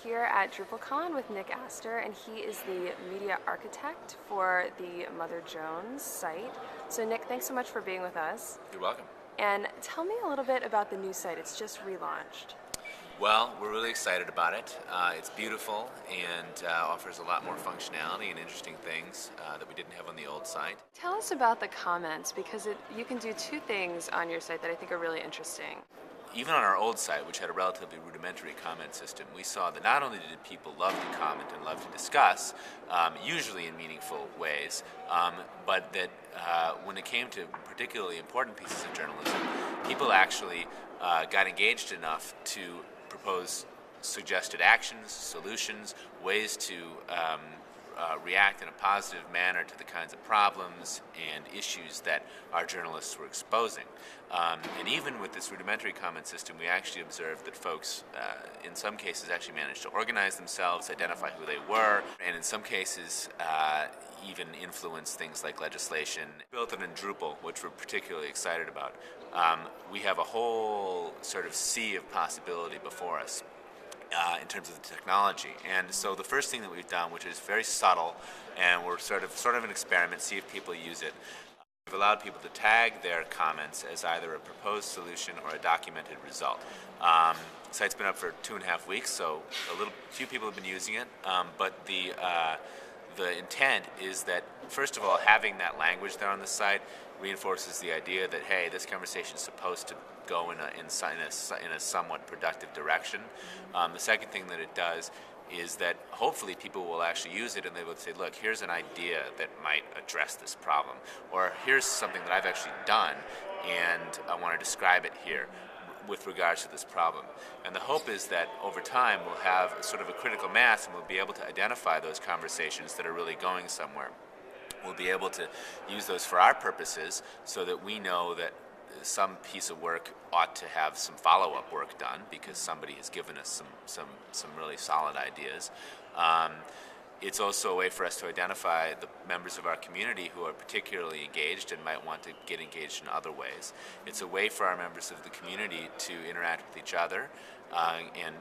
here at DrupalCon with Nick Aster, and he is the media architect for the Mother Jones site. So Nick, thanks so much for being with us. You're welcome. And tell me a little bit about the new site. It's just relaunched. Well, we're really excited about it. It's beautiful and offers a lot more functionality and interesting things that we didn't have on the old site. Tell us about the comments, because you can do two things on your site that I think are really interesting. Even on our old site, which had a relatively rudimentary comment system, we saw that not only did people love to comment and love to discuss, usually in meaningful ways, but that when it came to particularly important pieces of journalism, people actually got engaged enough to propose suggested actions, solutions, ways to react in a positive manner to the kinds of problems and issues that our journalists were exposing. And even with this rudimentary comment system, we actually observed that folks, in some cases, actually managed to organize themselves, identify who they were, and in some cases, even influence things like legislation. Built it in Drupal, which we're particularly excited about. We have a whole sort of sea of possibility before us. In terms of the technology. And so the first thing that we've done, which is very subtle, and we're sort of an experiment, see if people use it, we've allowed people to tag their comments as either a proposed solution or a documented result. The site's been up for 2.5 weeks, so few people have been using it, but the intent is that, first of all, having that language there on the site reinforces the idea that, hey, this conversation is supposed to go in a somewhat productive direction. The second thing that it does is that hopefully people will actually use it and they will say, look, here's an idea that might address this problem, or here's something that I've actually done and I want to describe it here with regards to this problem. And the hope is that over time we'll have sort of a critical mass and we'll be able to identify those conversations that are really going somewhere. We'll be able to use those for our purposes so that we know that some piece of work ought to have some follow-up work done because somebody has given us some really solid ideas. It's also a way for us to identify the members of our community who are particularly engaged and might want to get engaged in other ways. It's a way for our members of the community to interact with each other and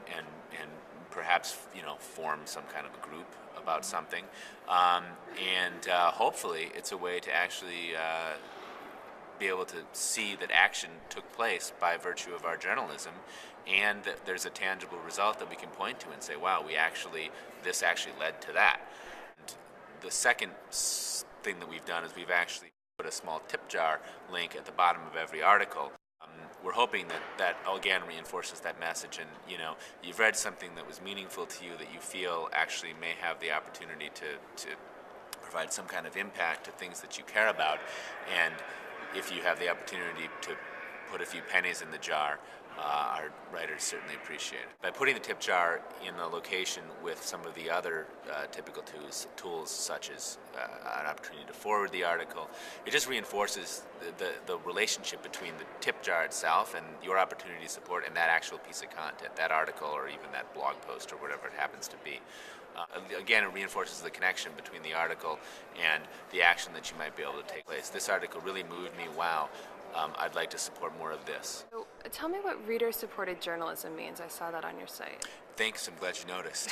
perhaps form some kind of a group about something. Hopefully it's a way to actually be able to see that action took place by virtue of our journalism, and that there's a tangible result that we can point to and say, wow, this actually led to that. And the second thing that we've done is we've actually put a small tip jar link at the bottom of every article. We're hoping that again reinforces that message, and you've read something that was meaningful to you that you feel actually may have the opportunity to provide some kind of impact to things that you care about, and if you have the opportunity to put a few pennies in the jar, our writers certainly appreciate it. By putting the tip jar in a location with some of the other typical tools such as an opportunity to forward the article, it just reinforces the relationship between the tip jar itself and your opportunity to support and that actual piece of content, that article or even that blog post or whatever it happens to be. Again, it reinforces the connection between the article and the action that you might be able to take place. This article really moved me. Wow, I'd like to support more of this. So, tell me what reader-supported journalism means. I saw that on your site. Thanks, I'm glad you noticed.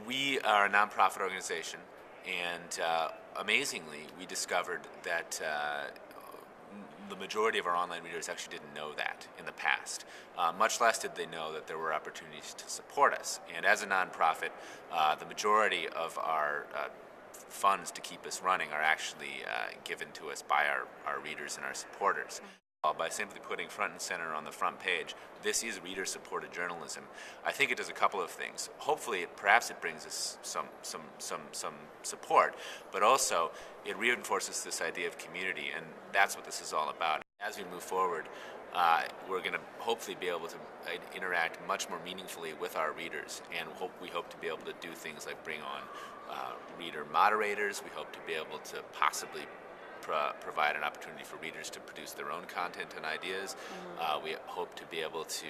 We are a nonprofit organization, and amazingly, we discovered that the majority of our online readers actually didn't know that in the past. Much less did they know that there were opportunities to support us. And as a nonprofit, the majority of our funds to keep us running are actually given to us by our readers and our supporters. By simply putting front and center on the front page, this is reader-supported journalism. I think it does a couple of things. Hopefully, perhaps it brings us some support, but also it reinforces this idea of community, and that's what this is all about. As we move forward, we're going to hopefully be able to interact much more meaningfully with our readers, and we hope to be able to do things like bring on reader moderators. We hope to be able to possibly provide an opportunity for readers to produce their own content and ideas. We hope to be able to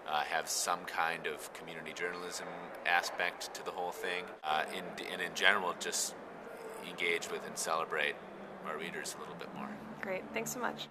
have some kind of community journalism aspect to the whole thing, and in general just engage with and celebrate our readers a little bit more. Great, thanks so much.